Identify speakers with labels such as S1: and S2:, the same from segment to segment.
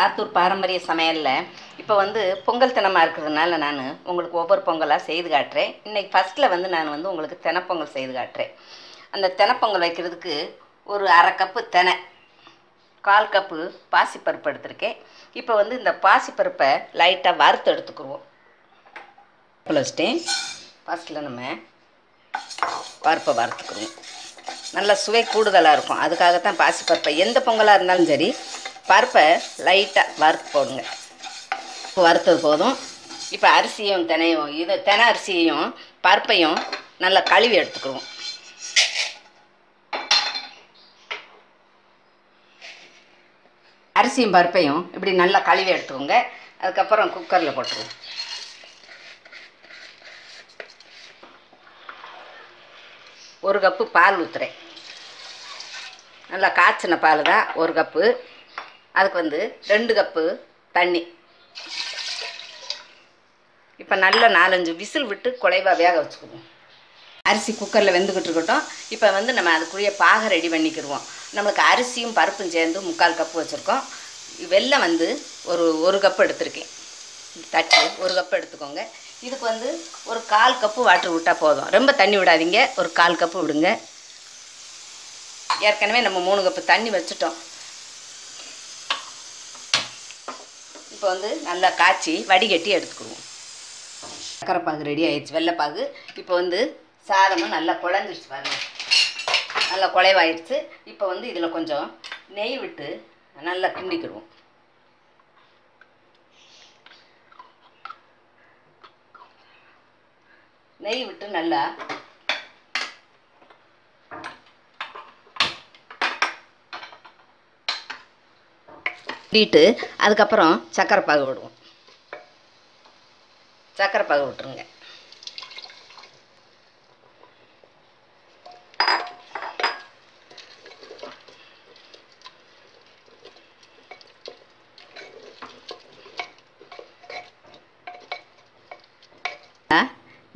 S1: சாத்தூர் பாரம்பரிய சமையலில் இப்போ வந்து பொங்கல் தினமாக இருக்கிறதுனால நான் உங்களுக்கு ஒவ்வொரு பொங்கலாக செய்து காட்டுறேன். இன்றைக்கி ஃபஸ்ட்டில் வந்து நான் வந்து உங்களுக்கு தெனப்பொங்கல் செய்து காட்டுறேன். அந்த தெனப்பொங்கல் வைக்கிறதுக்கு ஒரு அரை கப்பு தெனை, 1/4 கப்பு பாசிப்பருப்பு எடுத்திருக்கேன். இப்போ வந்து இந்த பாசிப்பருப்பை லைட்டாக வறுத்து எடுத்துக்குருவோம். வச்சுட்டேன். ஃபஸ்ட்டில் நம்ம பருப்பை வறுத்துக்குருவோம். நல்லா சுவை கூடுதலாக இருக்கும். அதுக்காகத்தான் பாசிப்பருப்பை எந்த பொங்கலாக இருந்தாலும் சரி பருப்பை லைட்டாக வறுத்து போடுங்க. வறுத்தது போதும். இப்போ அரிசியும் தினையும் தெனை அரிசியையும் பருப்பையும் நல்லா கழுவி எடுத்துக்குருவோம். அரிசியும் பருப்பையும் இப்படி நல்லா கழுவி எடுத்துக்கோங்க. அதுக்கப்புறம் குக்கரில் போட்டுருவோம். ஒரு கப்பு பால் ஊற்றுறேன். நல்லா காய்ச்சின பால் தான் 1 கப்பு. அதுக்கு வந்து 2 கப்பு தண்ணி. இப்போ நல்லா 4-5 விசில் விட்டு குழைவாக வேக வச்சுக்குவோம். அரிசி குக்கரில் வெந்துக்கிட்டு இருக்கட்டும். இப்போ வந்து நம்ம அதுக்குரிய பாகை ரெடி பண்ணிக்கிடுவோம். நம்மளுக்கு அரிசியும் பருப்பும் சேர்ந்து 3/4 கப்பு வச்சுருக்கோம். வெல்லம் வந்து ஒரு கப்பு எடுத்திருக்கேன். தட்டு 1 கப்பு எடுத்துக்கோங்க. இதுக்கு வந்து ஒரு 1/4 கப்பு வாட்டர் விட்டால் போதும். ரொம்ப தண்ணி விடாதீங்க, ஒரு 1/4 கப்பு விடுங்க. ஏற்கனவே நம்ம 3 கப்பு தண்ணி வச்சுட்டோம். இப்போ வந்து நல்லா காய்ச்சி வடிகட்டி எடுத்துக்குவோம். சக்கரைப்பாகு ரெடி ஆயிடுச்சு, வெள்ளைப்பாகு. இப்போ வந்து சாதமும் நல்லா குழஞ்சிருச்சு பாருங்கள், நல்லா குழைவாயிடுச்சு. இப்போ வந்து இதில் கொஞ்சம் நெய் விட்டு நல்லா கிண்டிக்கிடுவோம். நெய் விட்டு நல்லா கிண்டிட்டு அதுக்கப்புறம் சக்கரைப்பாகு விடுவோம். சக்கரைப்பாகு விட்டுருங்க.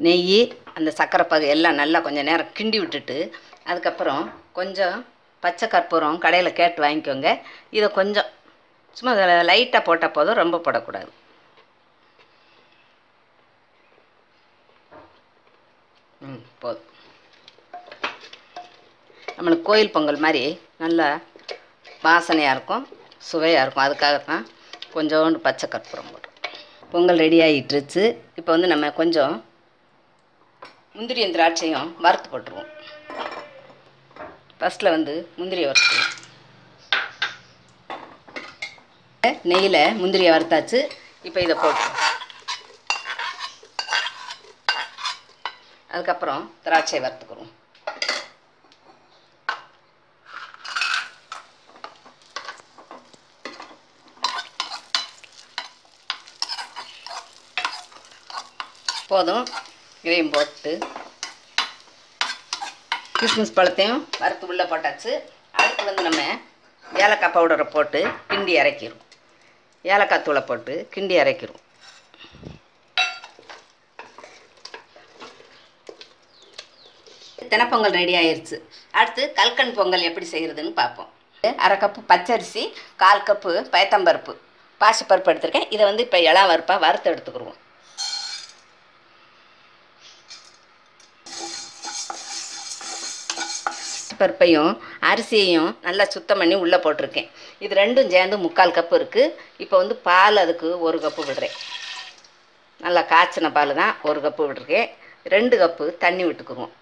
S1: நெய் அந்த சக்கரைப்பாகு எல்லாம் நல்லா கொஞ்சம் நேரம் கிண்டி விட்டுட்டு அதுக்கப்புறம் கொஞ்சம் பச்சை கற்பூரம் கடையில் கேட்டு வாங்கிக்கோங்க. இதை கொஞ்சம் சும்மா லைட்டாக போட்டால் போதும், ரொம்ப போடக்கூடாது. போதும். நம்மளுக்கு கோயில் பொங்கல் மாதிரி நல்லா வாசனையாக இருக்கும், சுவையாக இருக்கும். அதுக்காகத்தான் கொஞ்சோண்டு பச்சை கற்பூரம் போடுறோம். பொங்கல் ரெடி ஆகிட்டுருச்சு. இப்போ வந்து நம்ம கொஞ்சம் முந்திரியும் திராட்சையும் வறுத்து போட்டுருவோம். ஃபஸ்ட்டில் வந்து முந்திரியை வறுத்துருவோம். நெய்யில் முந்திரியை வறுத்தாச்சு. இப்போ இதை போட்டுருவோம். அதுக்கப்புறம் திராட்சையை வறுத்துக்குருவோம். போதும். இதையும் போட்டு கிஸ்மிஸ் பழத்தையும் வறுத்து உள்ளே போட்டாச்சு. அடுத்து வந்து நம்ம ஏலக்காய் பவுடரை போட்டு கிண்டி இறக்கிடுவோம். ஏலக்காய் தூளை போட்டு கிண்டி இறக்கிடுவோம். தெனப்பொங்கல் ரெடி ஆயிடுச்சு. அடுத்து கல்கண்டு பொங்கல் எப்படி செய்கிறதுன்னு பார்ப்போம். அரை கப்பு பச்சரிசி, 1/4 கப்பு பயத்தம்பருப்பு, பாசிப்பருப்பு எடுத்திருக்கேன். இதை வந்து இப்போ இளம் வறுப்பாக வறுத்து எடுத்துக்கிடுவோம். பருப்பையும் அரிசியையும் நல்லா சுத்தம் பண்ணி உள்ளே போட்டிருக்கேன். இது ரெண்டும் சேர்ந்து 3/4 கப்பு இருக்குது. இப்போ வந்து பால் அதுக்கு 1 கப்பு விடுறேன். நல்லா காய்ச்சின பால் தான் 1 கப்பு விட்டுருக்கேன். 2 கப்பு தண்ணி விட்டுக்குருவோம்.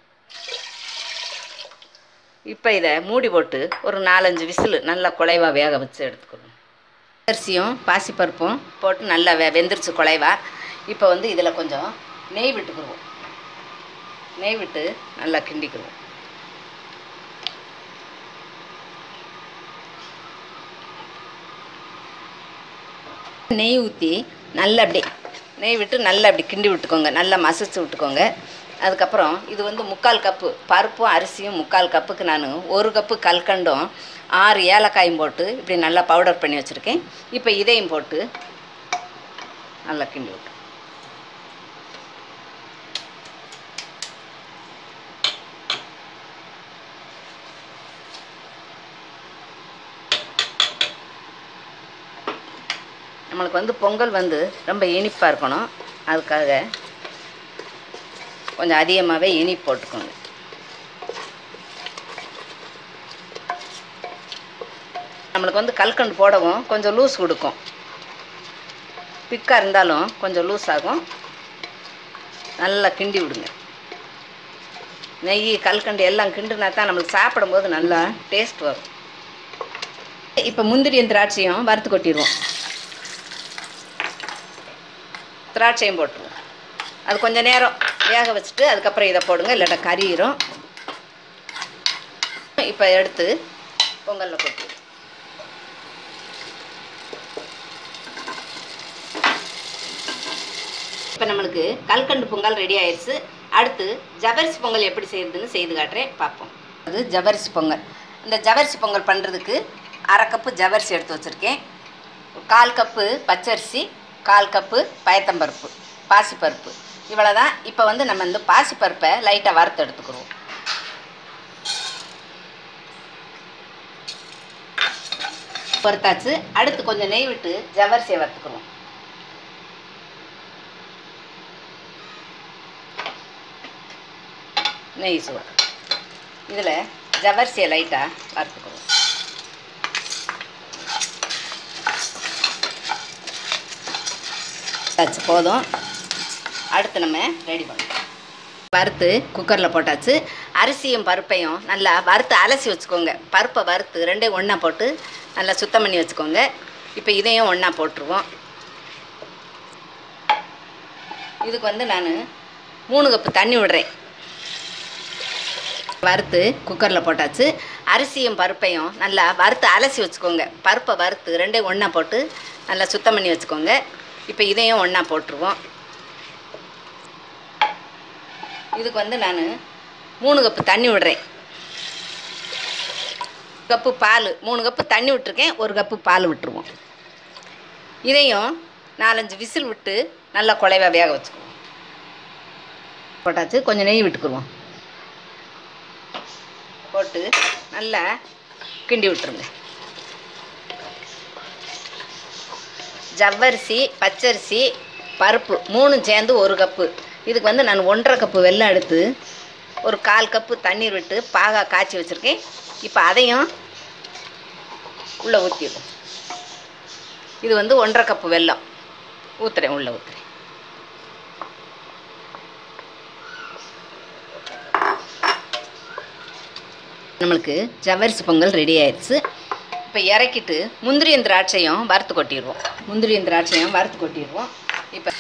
S1: இப்போ இதை மூடி போட்டு ஒரு 4-5 விசில் நல்லா குழைவாக வேக வச்சு எடுத்துக்கணும். அரிசியும் பாசிப்பருப்பும் போட்டு நல்லா வெந்துருச்சு குழைவா. இப்போ வந்து இதில் கொஞ்சம் நெய் விட்டுக்குருவோம். நெய் விட்டு நல்லா கிண்டிக்குருவோம். நெய் ஊற்றி நல்லா அப்படி நெய் விட்டு நல்லா அப்படி கிண்டி விட்டுக்கோங்க. நல்லா மசிச்சு விட்டுக்கோங்க. அதுக்கப்புறம் இது வந்து 3/4 கப்பு பருப்பும் அரிசியும் 3/4 கப்புக்கு நான் 1 கப்பு கல்கண்டும் 6 ஏலக்காயும் போட்டு இப்படி நல்லா பவுடர் பண்ணி வச்சுருக்கேன். இப்போ இதையும் போட்டு நல்லா கிண்டி விட்டு நம்மளுக்கு வந்து பொங்கல் வந்து ரொம்ப இனிப்பாக இருக்கணும். அதுக்காக கொஞ்சம் அதிகமாகவே இனிப்பு போட்டுக்கோங்க. நம்மளுக்கு வந்து கல்கண்டு போடவும் கொஞ்சம் லூஸ் கொடுக்கும். திக்காக இருந்தாலும் கொஞ்சம் லூஸ் ஆகும். நல்லா கிண்டி விடுங்க. நெய் கல்கண்டு எல்லாம் கிண்டுனா தான் நம்மளுக்கு சாப்பிடும்போது நல்லா டேஸ்ட் வரும். இப்போ முந்திரியும் திராட்சையும் வறுத்து கொட்டிடுவோம். திராட்சையும் போட்டுருவோம். அது கொஞ்சம் நேரம் வேக வச்சுட்டு அதுக்கப்புறம் இதை போடுங்க, இல்லாட்டா கறியிரும். இப்போ எடுத்து பொங்கலில் கொட்டிடுவோம். இப்போ நம்மளுக்கு கல்கண்டு பொங்கல் ரெடி ஆயிடுச்சு. அடுத்து ஜவ்வரிசி பொங்கல் எப்படி செய்கிறதுன்னு செய்து காட்டுறேன், பார்ப்போம். அது ஜவ்வரிசி பொங்கல். இந்த ஜவ்வரிசி பொங்கல் பண்ணுறதுக்கு 1/2 கப்பு ஜவ்வரிசி எடுத்து வச்சுருக்கேன். 1/4 கப்பு பச்சரிசி, 1/4 கப்பு பயத்தம்பருப்பு, பாசிப்பருப்பு, இவ்வளோ தான். இப்போ வந்து நம்ம இந்த பாசிப்பருப்பை லைட்டாக வறுத்து எடுத்துக்கிறோம். வறுத்தாச்சு. அடுத்து கொஞ்சம் நெய் விட்டு ஜவ்வரிசியை வறுத்துக்கிறோம். நெய் சூடு. இதில் ஜவ்வரிசியை லைட்டாக வறுத்துக்குவோம். வச்சு போதும். அடுத்து நம்ம ரெடி பண்ணுவோம். வறுத்து குக்கரில் போட்டாச்சு. அரிசியும் பருப்பையும் நல்லா வறுத்து அலசி வச்சுக்கோங்க. பருப்பை வறுத்து ரெண்டையும் ஒன்றா போட்டு நல்லா சுத்தம் பண்ணி வச்சுக்கோங்க. இப்போ இதையும் ஒன்றா போட்டுருவோம். இதுக்கு வந்து நான் 3 கப்பு தண்ணி விடுறேன். வறுத்து குக்கரில் போட்டாச்சு. அரிசியும் பருப்பையும் நல்லா வறுத்து அலசி வச்சுக்கோங்க. பருப்பை வறுத்து ரெண்டையும் ஒன்றா போட்டு நல்லா சுத்தம் பண்ணி வச்சுக்கோங்க. இப்போ இதையும் ஒன்றா போட்டுருவோம். இதுக்கு வந்து நான் 3 கப்பு தண்ணி விடுறேன். கப்பு பால், 3 கப்பு தண்ணி விட்டுருக்கேன், 1 கப்பு பால் விட்டுருவோம். இதையும் 4-5 விசில் விட்டு நல்லா குழைவாக வேக வச்சுக்குவோம். போட்டாச்சு. கொஞ்சம் நெய் விட்டுக்குருவோம். போட்டு நல்லா கிண்டி விட்டுருங்க. ஜவ்வரிசி, பச்சரிசி, பருப்பு 3 சேர்ந்து 1 கப்பு. இதுக்கு வந்து நான் 1/2 கப்பு வெல்லம் எடுத்து ஒரு 1/4 கப்பு தண்ணீர் விட்டு பாகா காய்ச்சி வச்சுருக்கேன். இப்போ அதையும் உள்ளே ஊற்றிடுவோம். இது வந்து 1/2 கப்பு வெல்லம் ஊற்றுறேன், உள்ளே ஊற்றுறேன். நம்மளுக்கு ஜவ்வரிசி பொங்கல் ரெடி ஆயிடுச்சு. இப்போ இறக்கிட்டு முந்திரியும் திராட்சையும் வறுத்து கொட்டிடுவோம். முந்திரியும் திராட்சையும் வறுத்து கொட்டிடுவோம். இப்போ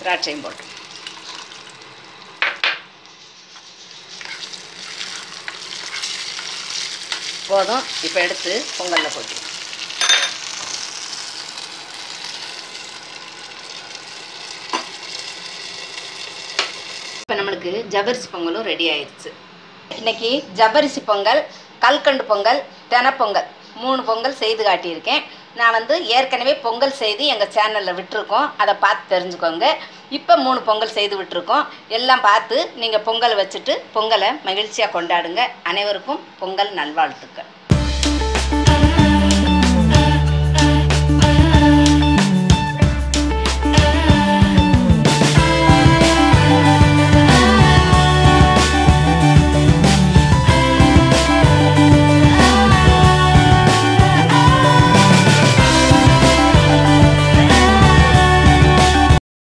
S1: திராட்சையும் போட்டு போதும். இப்போ எடுத்து பொங்கலில் கொட்டிடுவோம். இப்போ நம்மளுக்கு ஜவ்வரிசி பொங்கலும் ரெடி ஆயிடுச்சு. இன்றைக்கி ஜவ்வரிசி பொங்கல், கல்கண்டு பொங்கல், தெனப்பொங்கல் 3 பொங்கல் செய்து காட்டியிருக்கேன். நான் வந்து ஏற்கனவே பொங்கல் செய்து எங்கள் சேனலில் விட்டுருக்கோம், அதை பார்த்து தெரிஞ்சுக்கோங்க. இப்போ 3 பொங்கல் செய்து விட்டுருக்கோம். எல்லாம் பார்த்து நீங்கள் பொங்கல் வச்சுட்டு பொங்கலை மகிழ்ச்சியாக கொண்டாடுங்க. அனைவருக்கும் பொங்கல் நல்வாழ்த்துக்கள்.